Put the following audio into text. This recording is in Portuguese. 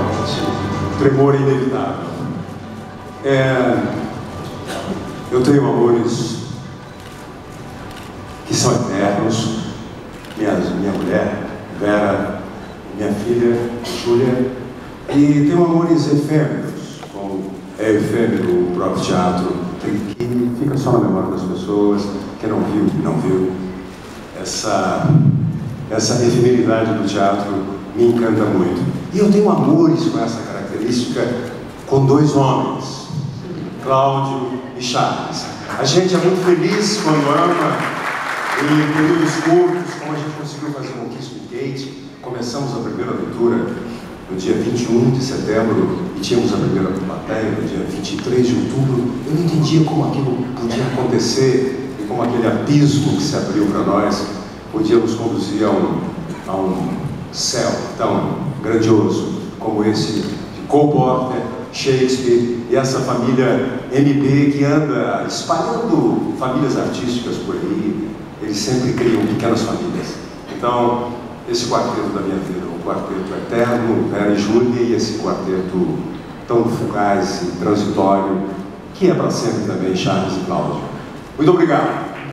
realmente um tremor inevitável. Eu tenho amores que são eternos. Minha mulher, Vera, minha filha, Júlia, e tenho amores efêmeros, como é efêmero o próprio teatro, que fica só na memória das pessoas, que não viu. Essa efemeridade do teatro me encanta muito. E eu tenho amores com essa característica com dois homens, Cláudio e Charles. A gente é muito feliz quando ama, em períodos curtos, como a gente conseguiu fazer com Kiss Me Kate. Começamos a primeira leitura no dia 21 de setembro e tínhamos a primeira plateia no dia 23 de outubro. Eu não entendia como aquilo podia acontecer e como aquele abismo que se abriu para nós podia nos conduzir a um céu tão grandioso como esse de Cole Porter, Shakespeare e essa família MB que anda espalhando famílias artísticas por aí. Eles sempre criam pequenas famílias. Então, esse quarteto da minha vida, um quarteto eterno, Vera e Júlia, e esse quarteto tão fugaz e transitório, que é para sempre também Charles e Cláudio. Muito obrigado.